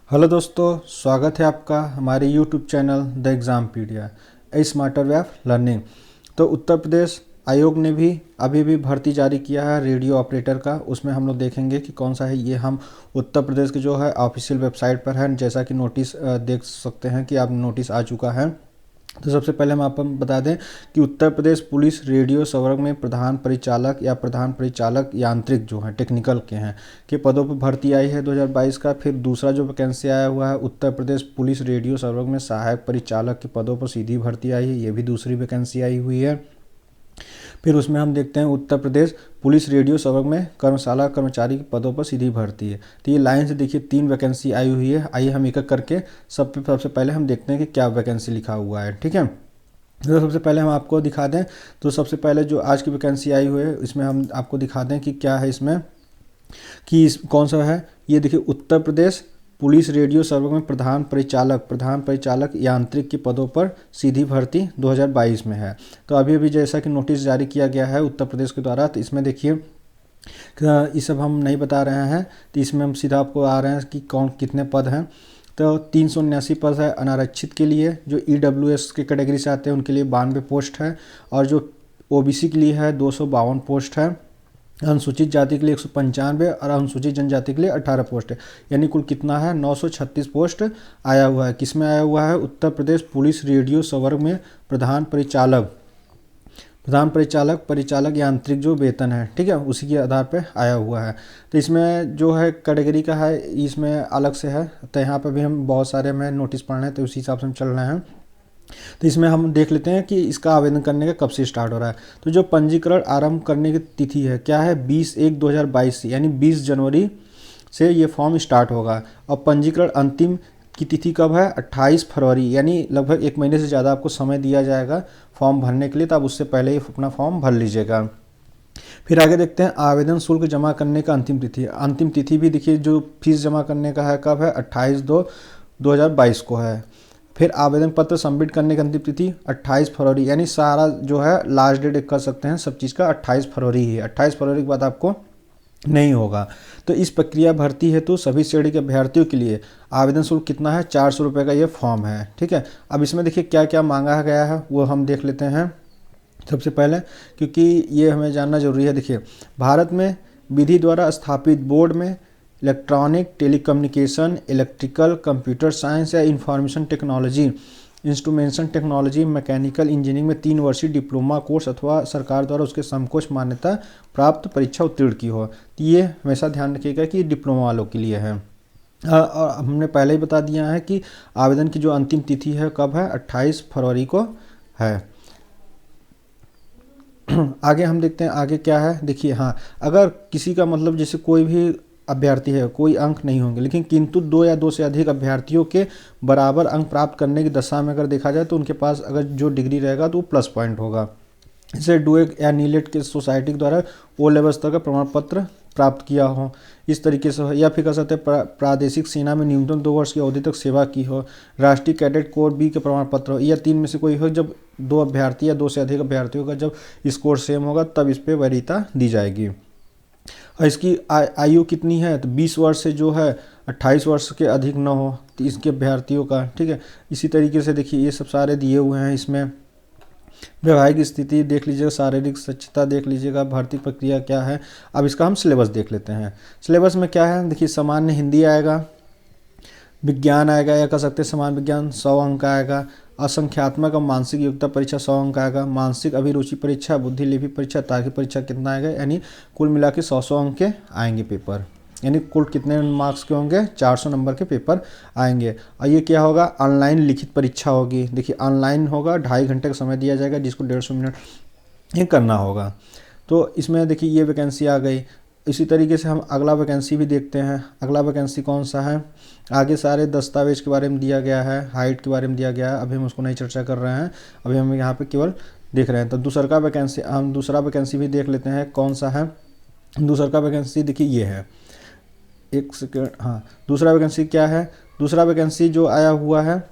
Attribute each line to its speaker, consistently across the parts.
Speaker 1: Hello दोस्तों, स्वागत है आपका हमारे YouTube channel the Exampedia a smarter way of learning. तो उत्तर प्रदेश आयोग ने भी अभी भी भर्ती जारी किया है रेडियो ऑपरेटर का। उसमें हम लोग देखेंगे कि कौन सा है। ये हम उत्तर प्रदेश की जो है ऑफिशियल वेबसाइट पर है, जैसा कि नोटिस देख सकते हैं कि आप नोटिस आ चुका है। तो सबसे पहले हम आपको बता दें कि उत्तर प्रदेश पुलिस रेडियो संवर्ग में प्रधान परिचालक या प्रधान परिचालक यांत्रिक जो है टेक्निकल के हैं के पदों पर भर्ती आई है 2022 का। फिर दूसरा जो वैकेंसी आया हुआ है उत्तर प्रदेश पुलिस रेडियो संवर्ग में सहायक परिचालक के पदों पर सीधी भर्ती आई है, ये भी दूसरी वैकेंसी आई हुई है। फिर उसमें हम देखते हैं उत्तर प्रदेश पुलिस रेडियो संवर्ग में कर्मशाला कर्मचारी के पदों पर सीधी भर्ती है। तो ये लाइन से देखिए 3 वैकेंसी आई हुई है। आइए हम एक एक करके सबसे पहले हम देखते हैं कि क्या वैकेंसी लिखा हुआ है। ठीक है, तो सबसे पहले हम आपको दिखा दें। तो सबसे पहले जो आज की वैकेंसी आई हुई है इसमें हम आपको दिखा दें कि क्या है इसमें, कि कौन सा है। ये देखिए Uttar Pradesh police radio server में प्रधान परिचालक यांत्रिक के पदों पर सीधी भर्ती 2022 में है। तो अभी अभी जैसा कि नोटिस जारी किया गया है उत्तर प्रदेश के द्वारा, तो इसमें देखिए ये सब हम नहीं बता रहे हैं। तो इसमें हम सीधा आपको आ रहे हैं कि कौन कितने पद हैं। तो 379 पद है अनारक्षित के लिए, जो EWS के कैटेगरी से आते हैं उनके लिए 92 पोस्ट है, और जो OBC के लिए है 252 पोस्ट है, अनुसूचित जाति के लिए 195 और अनुसूचित जनजाति के लिए 18 पोस्ट है। यानी कुल कितना है 936 पोस्ट आया हुआ है। किसमें आया हुआ है? उत्तर प्रदेश पुलिस रेडियो संवर्ग में प्रधान परिचालक परिचालक यांत्रिक जो वेतन है, ठीक है, उसी के आधार पे आया हुआ है। तो इसमें जो है कैटेगरी का है, इसमें अलग से है। तो यहाँ पे भी हम बहुत सारे में नोटिस पढ़ रहे हैं, तो उसी हिसाब से हम चल रहे हैं। तो इसमें हम देख लेते हैं कि इसका आवेदन करने का कब से स्टार्ट हो रहा है। तो जो पंजीकरण आरंभ करने की तिथि है क्या है 20/1/2022 से, यानी 20 जनवरी से ये फॉर्म स्टार्ट होगा। और पंजीकरण अंतिम की तिथि कब है? 28 फरवरी, यानी लगभग 1 महीने से ज़्यादा आपको समय दिया जाएगा फॉर्म भरने के लिए। तो आप उससे पहले ही अपना फॉर्म भर लीजिएगा। फिर आगे देखते हैं आवेदन शुल्क जमा करने का अंतिम तिथि। अंतिम तिथि भी देखिए जो फीस जमा करने का है कब है 28/2/2022 को है। फिर आवेदन पत्र सबमिट करने की अंतिम तिथि 28 फरवरी, यानी सारा जो है लास्ट डेट कर सकते हैं सब चीज़ का 28 फरवरी ही है। 28 फरवरी के बाद आपको नहीं होगा। तो इस प्रक्रिया भर्ती हेतु सभी श्रेणी के अभ्यर्थियों के लिए आवेदन शुल्क कितना है? 400 रुपये का ये फॉर्म है। ठीक है, अब इसमें देखिए क्या क्या मांगा गया है वो हम देख लेते हैं सबसे पहले, क्योंकि ये हमें जानना जरूरी है। देखिए भारत में विधि द्वारा स्थापित बोर्ड में electronic telecommunication, electrical, computer science या information technology, instrumentation technology, mechanical engineering में 3 वर्षीय डिप्लोमा कोर्स अथवा सरकार द्वारा उसके समकक्ष मान्यता प्राप्त परीक्षा उत्तीर्ण की हो। तो ये हमेशा ध्यान रखिएगा कि डिप्लोमा वालों के लिए है। और हमने पहले ही बता दिया है कि आवेदन की जो अंतिम तिथि है कब है 28 फरवरी को है। आगे हम देखते हैं आगे क्या है। देखिए हाँ, अगर किसी का मतलब जैसे कोई भी अभ्यर्थी है, कोई अंक नहीं होंगे, लेकिन किंतु 2 या 2 से अधिक अभ्यर्थियों के बराबर अंक प्राप्त करने की दशा में अगर देखा जाए तो उनके पास अगर जो डिग्री रहेगा तो वो प्लस पॉइंट होगा। इसे डुएक या नीलेट के सोसाइटी के द्वारा O लेवल स्तर का प्रमाण पत्र प्राप्त किया हो, इस तरीके से हो। या फिर कह सकते हैं प्रादेशिक सेना में न्यूनतम 2 वर्ष की अवधि तक सेवा की हो, राष्ट्रीय कैडेट कोर B के प्रमाण पत्र हो, या 3 में से कोई हो। जब 2 अभ्यर्थी या 2 से अधिक अभ्यर्थियों का जब स्कोर सेम होगा तब इस पर वरीयता दी जाएगी। और इसकी आयु कितनी है? तो 20 वर्ष से जो है 28 वर्ष के अधिक न हो तो इसके अभ्यर्थियों का। ठीक है, इसी तरीके से देखिए ये सब सारे दिए हुए हैं। इसमें वैवाहिक स्थिति देख लीजिएगा, शारीरिक स्वच्छता देख लीजिएगा, भर्ती प्रक्रिया क्या है। अब इसका हम सिलेबस देख लेते हैं। सिलेबस में क्या है देखिए, सामान्य हिंदी आएगा, विज्ञान आएगा या कह सकते हैं सामान्य विज्ञान 100 अंक आएगा, असंख्यात्मक और मानसिक योग्यता परीक्षा 100 अंक आएगा, मानसिक अभिरुचि परीक्षा, बुद्धि लिपि परीक्षा, तार्किक परीक्षा कितना आएगा, यानी कुल मिला के 100 अंक के आएंगे पेपर। यानी कुल कितने मार्क्स के होंगे? 400 नंबर के पेपर आएंगे। और ये क्या होगा? ऑनलाइन लिखित परीक्षा होगी। देखिए ऑनलाइन होगा, 2.5 घंटे का समय दिया जाएगा जिसको 150 मिनट ये करना होगा। तो इसमें देखिए ये वैकेंसी आ गई। इसी तरीके से हम अगला वैकेंसी भी देखते हैं। अगला वैकेंसी कौन सा है? आगे सारे दस्तावेज के बारे में दिया गया है, हाइट के बारे में दिया गया है, अभी हम उसको नहीं चर्चा कर रहे हैं, अभी हम यहाँ पे केवल देख रहे हैं। तो हम दूसरा वैकेंसी भी देख लेते हैं कौन सा है। दूसरा का वैकेंसी देखिए ये है, एक सेकेंड, हाँ दूसरा वैकेंसी क्या है? दूसरा वैकेंसी जो आया हुआ है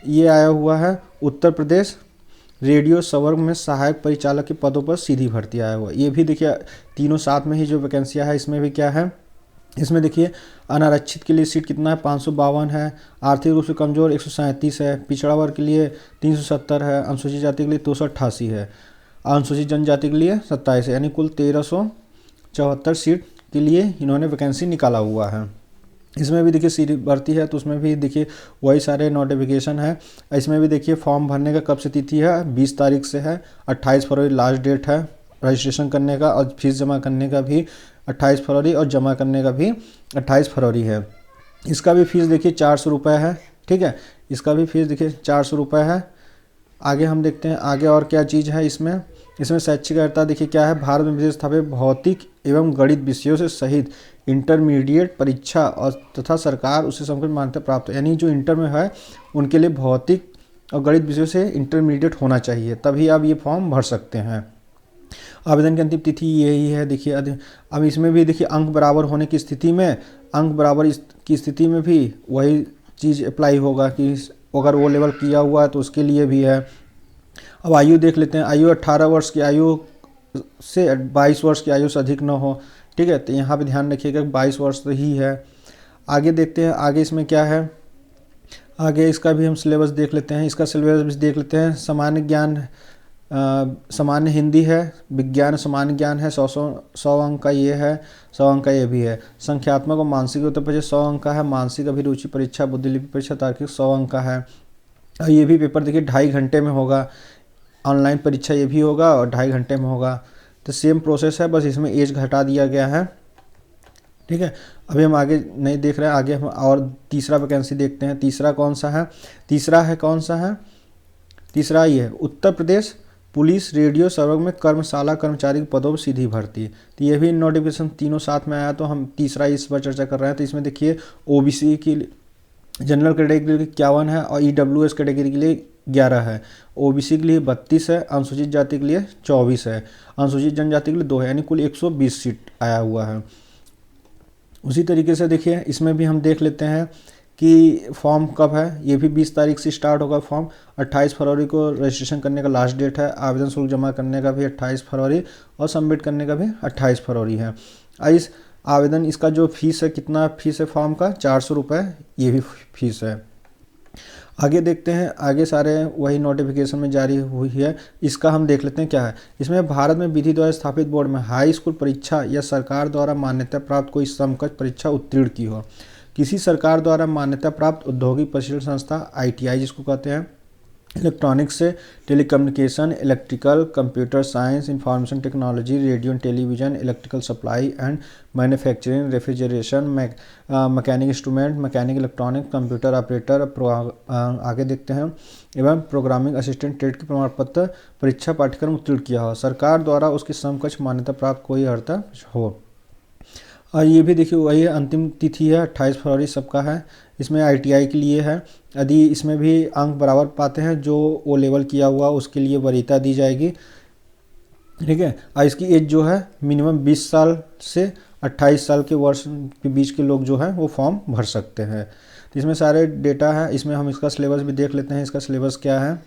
Speaker 1: ये आया हुआ है उत्तर प्रदेश रेडियो संवर्ग में सहायक परिचालक के पदों पर सीधी भर्ती आया हुआ। ये भी देखिए तीनों साथ में ही जो वैकेंसियाँ है इसमें भी क्या है इसमें देखिए अनारक्षित के लिए सीट कितना है, 552 है। आर्थिक रूप से कमज़ोर 137 है। पिछड़ा वर्ग के लिए 370 है। अनुसूचित जाति के लिए 288 है। अनुसूचित जनजाति के लिए 27 है। यानी कुल 1374 सीट के लिए इन्होंने वैकेंसी निकाला हुआ है। इसमें भी देखिए सीट भर्ती है, तो उसमें भी देखिए वही सारे नोटिफिकेशन है। इसमें भी देखिए फॉर्म भरने का कब से तिथि है, 20 तारीख से है। 28 फरवरी लास्ट डेट है रजिस्ट्रेशन करने का, और फीस जमा करने का भी 28 फरवरी और जमा करने का भी 28 फरवरी है। इसका भी फीस देखिए 400 रुपये है। ठीक है, इसका भी फीस देखिए 400 रुपये है। आगे हम देखते हैं आगे और क्या चीज़ है इसमें। शैक्षिक अर्हता देखिए क्या है, भारत में विशेष स्थापित भौतिक एवं गणित विषयों से सहित इंटरमीडिएट परीक्षा और तथा सरकार उससे संबंधित मान्यता प्राप्त है। यानी जो इंटर में है उनके लिए भौतिक और गणित विषयों से इंटरमीडिएट होना चाहिए, तभी आप ये फॉर्म भर सकते हैं। आवेदन की अंतिम तिथि यही है। देखिए अब इसमें भी देखिए अंक बराबर होने की स्थिति में, अंक बराबर की स्थिति में भी वही चीज़ अप्लाई होगा कि अगर वो लेवल किया हुआ है तो उसके लिए भी है। अब आयु देख लेते हैं। आयु 18 वर्ष की आयु से 22 वर्ष की आयु से अधिक न हो। ठीक है, तो यहाँ पे ध्यान रखिएगा 22 वर्ष तो ही है। आगे देखते हैं आगे इसमें क्या है। आगे इसका भी हम सिलेबस देख लेते हैं। इसका सिलेबस भी देख लेते हैं। सामान्य ज्ञान सामान्य हिंदी है। विज्ञान सामान्य ज्ञान है, 100 अंक का ये है, 100 अंक का ये भी है। संख्यात्मक और मानसिक उत्तर परीक्षा 100 अंक का है। मानसिक अभिरुचि परीक्षा, बुद्धिलिपि परीक्षा, तार्किक 100 अंक का है। और ये भी पेपर देखिए 2.5 घंटे में होगा। ऑनलाइन परीक्षा ये भी होगा और 2.5 घंटे में होगा। तो सेम प्रोसेस है, बस इसमें एज घटा दिया गया है। ठीक है, अभी हम आगे नहीं देख रहे हैं। आगे हम और तीसरा वैकेंसी देखते हैं। तीसरा कौन सा है, कौन सा है, तीसरा ये है Uttar Pradesh police radio server में कर्मशाला कर्मचारी के पदों पर सीधी भर्ती। तो ये भी नोटिफिकेशन तीनों साथ में आया, तो हम तीसरा इस पर चर्चा कर रहे हैं। तो इसमें देखिए ओबीसी की जनरल कैटेगरी के लिए 51 है और ईडब्ल्यूएस कैटेगरी के लिए 11 है। ओबीसी के लिए 32 है। अनुसूचित जाति के लिए 24 है। अनुसूचित जनजाति के लिए 2 है। यानी कुल 120 सीट आया हुआ है। उसी तरीके से देखिए इसमें भी हम देख लेते हैं कि फॉर्म कब है। ये भी 20 तारीख से स्टार्ट होगा फॉर्म। 28 फरवरी को रजिस्ट्रेशन करने का लास्ट डेट है। आवेदन शुल्क जमा करने का भी 28 फरवरी और सबमिट करने का भी 28 फरवरी है। इस आवेदन इसका जो फीस है, कितना फीस है फॉर्म का, 400 रुपये ये भी फीस है। आगे देखते हैं। आगे सारे वही नोटिफिकेशन में जारी हुई है। इसका हम देख लेते हैं क्या है। इसमें भारत में विधि द्वारा स्थापित बोर्ड में हाई स्कूल परीक्षा या सरकार द्वारा मान्यता प्राप्त कोई समकक्ष परीक्षा उत्तीर्ण की हो। किसी सरकार द्वारा मान्यता प्राप्त औद्योगिक प्रशिक्षण संस्था आईटीआई जिसको कहते हैं, इलेक्ट्रॉनिक्स से telecommunication, electrical, computer science, information technology, radio and television, electrical supply and manufacturing, refrigeration, mechanic instrument, mechanic electronic, computer operator, आगे देखते हैं, एवं प्रोग्रामिंग असिस्टेंट ट्रेड के प्रमाण पत्र परीक्षा पाठ्यक्रम उत्तीर्ण किया हो। सरकार द्वारा उसकी समकक्ष मान्यता प्राप्त कोई अर्हता हो। और ये भी देखिए वही अंतिम तिथि है 28 फरवरी सबका है। इसमें आईटीआई के लिए है। यदि इसमें भी अंक बराबर पाते हैं जो वो लेवल किया हुआ उसके लिए वरीयता दी जाएगी। ठीक है, और इसकी एज जो है मिनिमम 20 साल से 28 साल के वर्ष के बीच के लोग जो हैं वो फॉर्म भर सकते हैं। तो इसमें सारे डेटा है। इसमें हम इसका सिलेबस भी देख लेते हैं। इसका सिलेबस क्या है,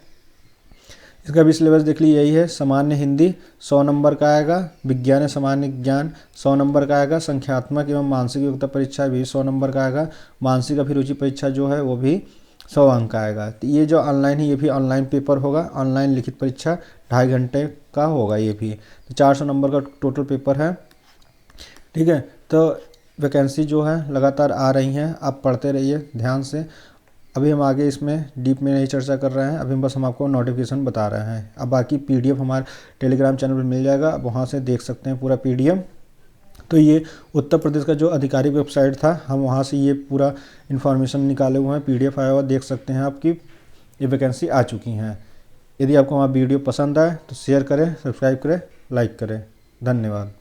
Speaker 1: इसका भी सिलेबस देख लीजिए यही है। सामान्य हिंदी 100 नंबर का आएगा। विज्ञान सामान्य ज्ञान 100 नंबर का आएगा। संख्यात्मक एवं मानसिक योग्यता परीक्षा भी 100 नंबर का आएगा। मानसिक अभिरुचि परीक्षा जो है वो भी 100 अंक का आएगा। तो ये जो ऑनलाइन है ये भी ऑनलाइन पेपर होगा। ऑनलाइन लिखित परीक्षा 2.5 घंटे का होगा ये भी। तो 400 नंबर का टोटल पेपर है। ठीक है, तो वैकेंसी जो है लगातार आ रही हैं, आप पढ़ते रहिए ध्यान से। अभी हम आगे इसमें डीप में नहीं चर्चा कर रहे हैं, अभी बस हम आपको नोटिफिकेशन बता रहे हैं। अब बाकी पीडीएफ हमारे टेलीग्राम चैनल पर मिल जाएगा, आप वहाँ से देख सकते हैं पूरा पीडीएफ। तो ये उत्तर प्रदेश का जो आधिकारिक वेबसाइट था, हम वहाँ से ये पूरा इन्फॉर्मेशन निकाले हुए हैं, पीडीएफ आया हुआ देख सकते हैं आपकी ये वैकेंसी आ चुकी हैं। यदि आपको हमारा वीडियो पसंद आए तो शेयर करें, सब्सक्राइब करें, लाइक करें। धन्यवाद।